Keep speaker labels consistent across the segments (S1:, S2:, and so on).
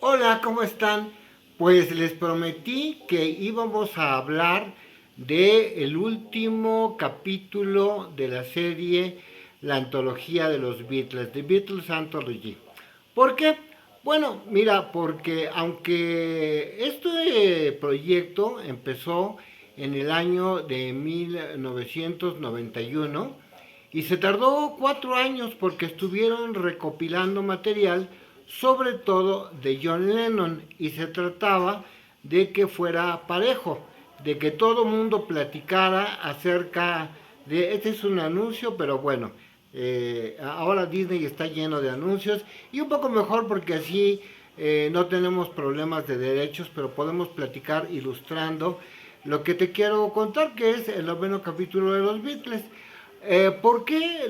S1: Hola, ¿cómo están? Pues les prometí que íbamos a hablar de el último capítulo de la serie La antología de los Beatles, The Beatles Anthology. ¿Por qué? Bueno, mira, porque aunque este proyecto empezó en el año de 1991 y se tardó 4 años porque estuvieron recopilando material, sobre todo de John Lennon, y se trataba de que fuera parejo, de que todo mundo platicara acerca de, este es un anuncio, pero bueno, ahora Disney está lleno de anuncios y un poco mejor porque así no tenemos problemas de derechos, pero podemos platicar ilustrando lo que te quiero contar, que es el noveno capítulo de los Beatles. ¿Por qué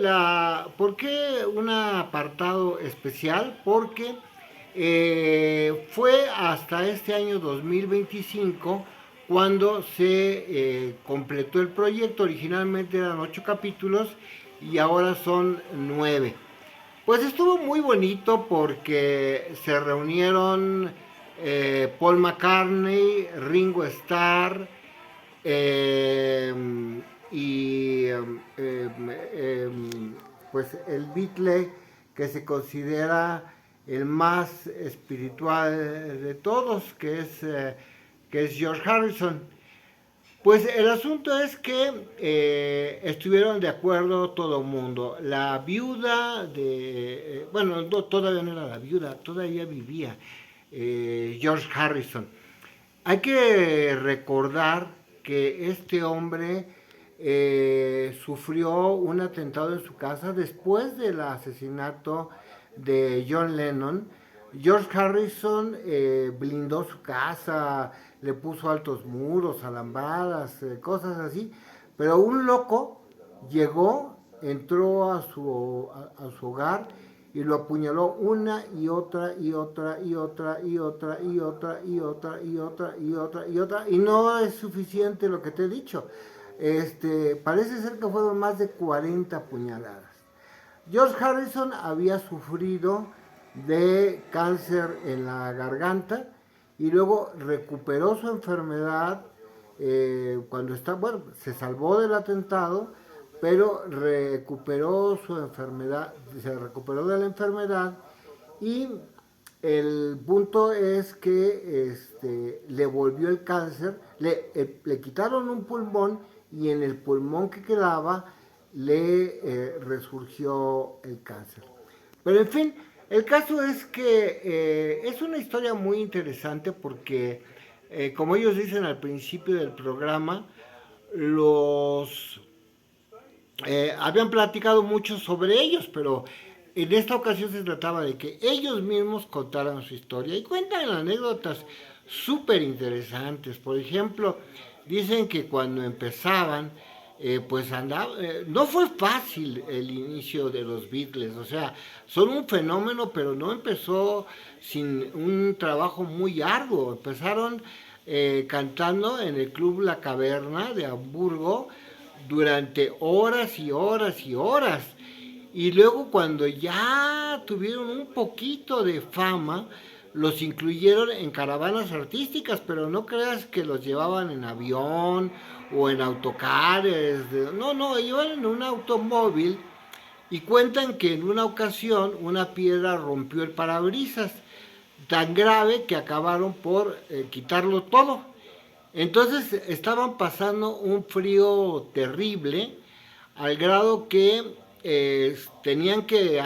S1: un apartado especial? Porque fue hasta este año 2025 cuando se completó el proyecto. Originalmente eran 8 capítulos y ahora son 9. Pues estuvo muy bonito porque se reunieron Paul McCartney, Ringo Starr, eh, y pues el Beatle que se considera el más espiritual de todos, que es George Harrison. Pues el asunto es que estuvieron de acuerdo todo el mundo. La viuda de, bueno, no, todavía no era la viuda, todavía vivía George Harrison. Hay que recordar que este hombre sufrió un atentado en su casa después del asesinato de John Lennon. George Harrison blindó su casa, le puso altos muros, alambradas, cosas así, pero un loco llegó, entró a su hogar y lo apuñaló una y otra y otra y otra y otra y otra y otra y otra y otra y otra, y no es suficiente lo que te he dicho. Parece ser que fueron más de 40 puñaladas. George Harrison había sufrido de cáncer en la garganta y luego recuperó su enfermedad cuando está, bueno, se salvó del atentado, pero recuperó su enfermedad, se recuperó de la enfermedad y el punto es que le volvió el cáncer, le quitaron un pulmón y en el pulmón que quedaba le resurgió el cáncer. Pero en fin, el caso es que es una historia muy interesante porque, como ellos dicen al principio del programa, los habían platicado mucho sobre ellos, pero en esta ocasión se trataba de que ellos mismos contaran su historia y cuentan anécdotas súper interesantes. Por ejemplo, dicen que cuando empezaban, pues andaba, no fue fácil el inicio de los Beatles, o sea, son un fenómeno, pero no empezó sin un trabajo muy arduo. Empezaron cantando en el Club La Caverna de Hamburgo durante horas y horas y horas. Y luego cuando ya tuvieron un poquito de fama, los incluyeron en caravanas artísticas, pero no creas que los llevaban en avión o en autocares. No, no, iban en un automóvil y cuentan que en una ocasión una piedra rompió el parabrisas, tan grave que acabaron por quitarlo todo. Entonces estaban pasando un frío terrible al grado que tenían que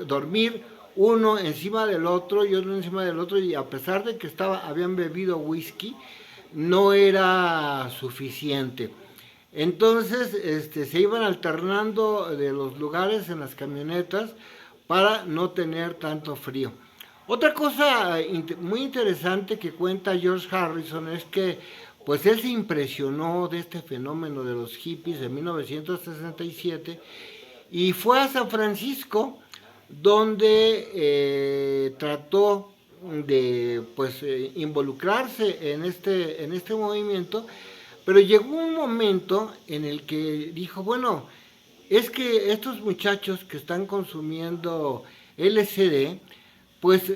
S1: dormir uno encima del otro y otro encima del otro, y a pesar de que habían bebido whisky, no era suficiente. Entonces se iban alternando de los lugares en las camionetas para no tener tanto frío. Otra cosa muy interesante que cuenta George Harrison es que pues él se impresionó de este fenómeno de los hippies de 1967 y fue a San Francisco donde trató de pues involucrarse en este movimiento, pero llegó un momento en el que dijo, bueno, es que estos muchachos que están consumiendo LSD, pues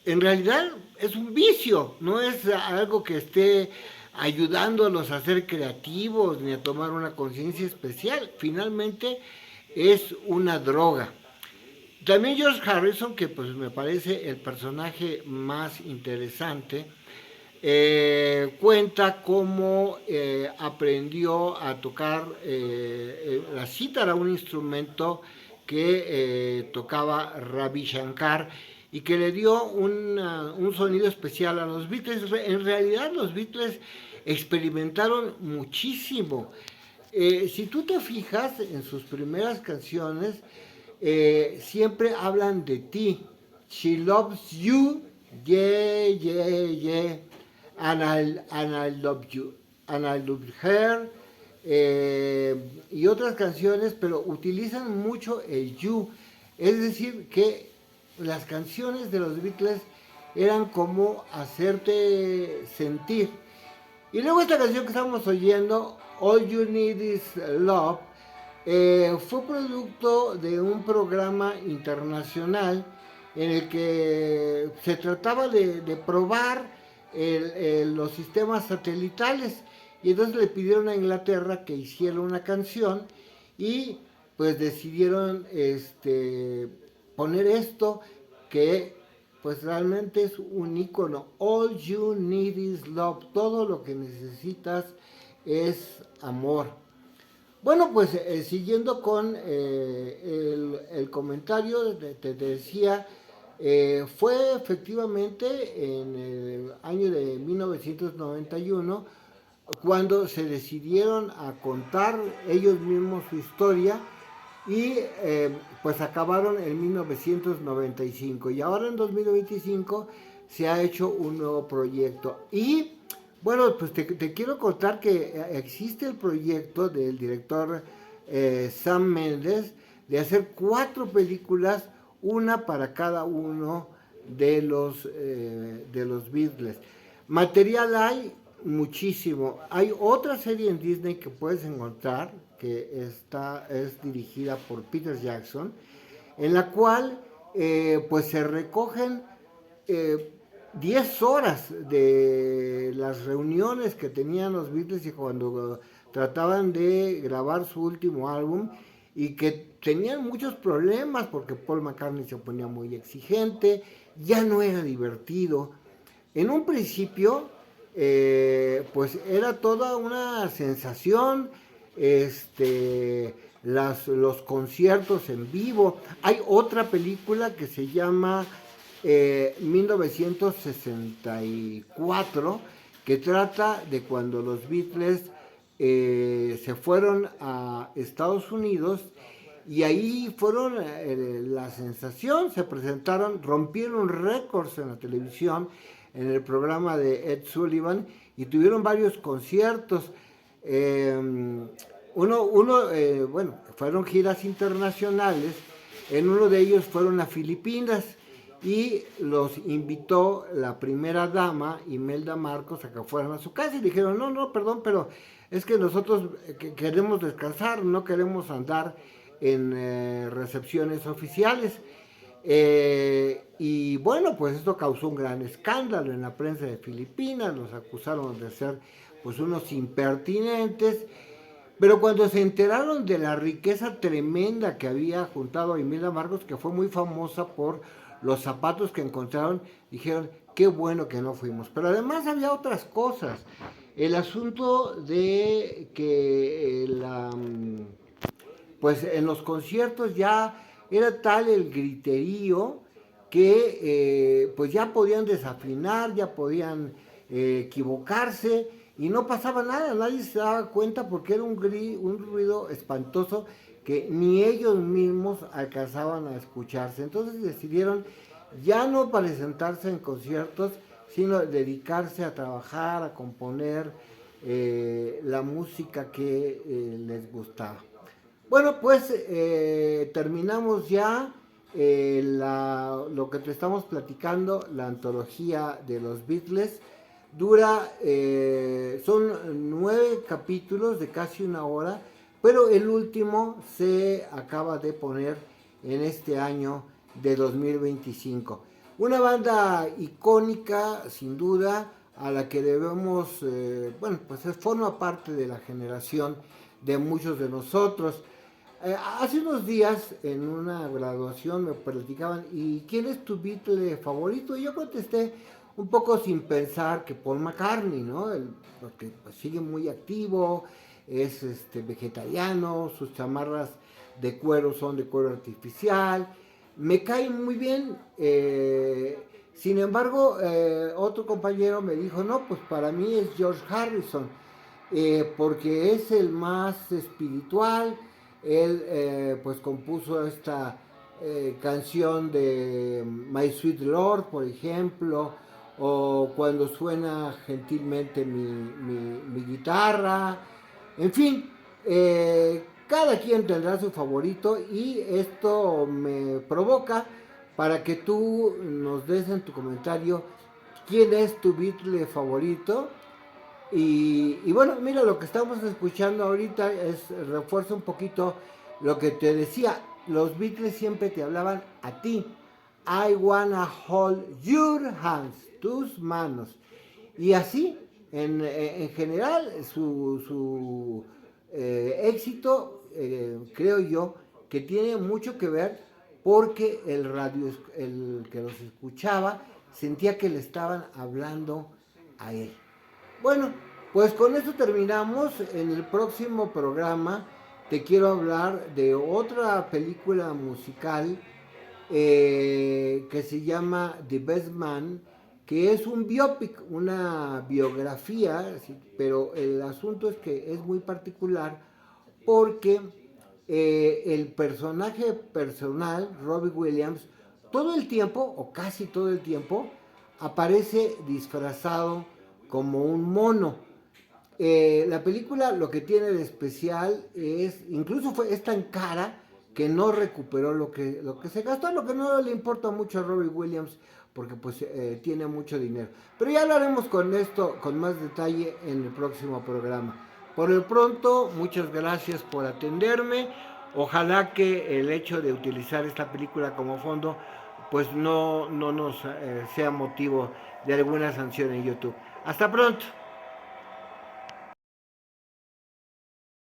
S1: en realidad es un vicio, no es algo que esté ayudándolos a ser creativos ni a tomar una conciencia especial. Finalmente es una droga. También George Harrison, que pues me parece el personaje más interesante, cuenta cómo aprendió a tocar la cítara, un instrumento que tocaba Ravi Shankar y que le dio un sonido especial a los Beatles. En realidad los Beatles experimentaron muchísimo. Si tú te fijas en sus primeras canciones, siempre hablan de ti. She loves you, yeah, yeah, yeah, and I love you, and I love her, y otras canciones, pero utilizan mucho el you. Es decir, que las canciones de los Beatles eran como hacerte sentir. Y luego esta canción que estamos oyendo, All You Need Is Love, fue producto de un programa internacional en el que se trataba de probar los sistemas satelitales. Y entonces le pidieron a Inglaterra que hiciera una canción y pues decidieron poner esto que pues realmente es un icono. All you need is love. Todo lo que necesitas es amor. Bueno, pues siguiendo con el comentario, te decía, fue efectivamente en el año de 1991 cuando se decidieron a contar ellos mismos su historia y pues acabaron en 1995 y ahora en 2025 se ha hecho un nuevo proyecto y bueno, pues te quiero contar que existe el proyecto del director Sam Mendes de hacer 4 películas, una para cada uno de los Beatles. Material hay muchísimo. Hay otra serie en Disney que puedes encontrar que es dirigida por Peter Jackson, en la cual pues se recogen 10 horas de las reuniones que tenían los Beatles y cuando trataban de grabar su último álbum y que tenían muchos problemas porque Paul McCartney se ponía muy exigente, ya no era divertido. En un principio, pues era toda una sensación, los conciertos en vivo. Hay otra película que se llama 1964, que trata de cuando los Beatles se fueron a Estados Unidos y ahí fueron la sensación, se presentaron, rompieron récords en la televisión, en el programa de Ed Sullivan y tuvieron varios conciertos. Bueno, fueron giras internacionales, en uno de ellos fueron a Filipinas y los invitó la primera dama, Imelda Marcos, a que fueran a su casa y dijeron, no, perdón, pero es que nosotros queremos descansar, no queremos andar en recepciones oficiales. Y bueno, pues esto causó un gran escándalo en la prensa de Filipinas, los acusaron de ser pues unos impertinentes, pero cuando se enteraron de la riqueza tremenda que había juntado Imelda Marcos, que fue muy famosa por los zapatos que encontraron, dijeron, qué bueno que no fuimos. Pero además había otras cosas. El asunto de que pues en los conciertos ya era tal el griterío que pues ya podían desafinar, ya podían equivocarse y no pasaba nada, nadie se daba cuenta porque era un ruido espantoso que ni ellos mismos alcanzaban a escucharse. Entonces decidieron ya no presentarse en conciertos, sino dedicarse a trabajar, a componer la música que les gustaba. Bueno, pues terminamos ya lo que te estamos platicando, la antología de los Beatles. Son 9 capítulos de casi una hora, pero el último se acaba de poner en este año de 2025. Una banda icónica, sin duda, a la que debemos, bueno, pues forma parte de la generación de muchos de nosotros. Hace unos días en una graduación me platicaban, ¿y quién es tu Beatle favorito? Y yo contesté un poco sin pensar que Paul McCartney, ¿no? Porque pues, sigue muy activo, es vegetariano, sus chamarras de cuero son de cuero artificial, me cae muy bien. Sin embargo, otro compañero me dijo, no, pues para mí es George Harrison, porque es el más espiritual. Él pues compuso esta canción de My Sweet Lord, por ejemplo, o cuando suena gentilmente mi guitarra, en fin, cada quien tendrá su favorito y esto me provoca para que tú nos des en tu comentario quién es tu Beatle favorito. Y bueno, mira, lo que estamos escuchando ahorita refuerza un poquito lo que te decía. Los Beatles siempre te hablaban a ti. I wanna hold your hands, tus manos. Y así, en general, su éxito, creo yo, que tiene mucho que ver porque el que los escuchaba, sentía que le estaban hablando a él. Bueno, pues con esto terminamos. En el próximo programa te quiero hablar de otra película musical que se llama The Best Man, que es un biopic, una biografía, sí, pero el asunto es que es muy particular porque el personaje personal, Robbie Williams, todo el tiempo, o casi todo el tiempo, aparece disfrazado como un mono. La película lo que tiene de especial es, incluso es tan cara que no recuperó lo que se gastó, lo que no le importa mucho a Robbie Williams porque pues tiene mucho dinero. Pero ya hablaremos con esto con más detalle en el próximo programa. Por el pronto, muchas gracias por atenderme. Ojalá que el hecho de utilizar esta película como fondo pues no nos sea motivo de alguna sanción en YouTube. Hasta pronto.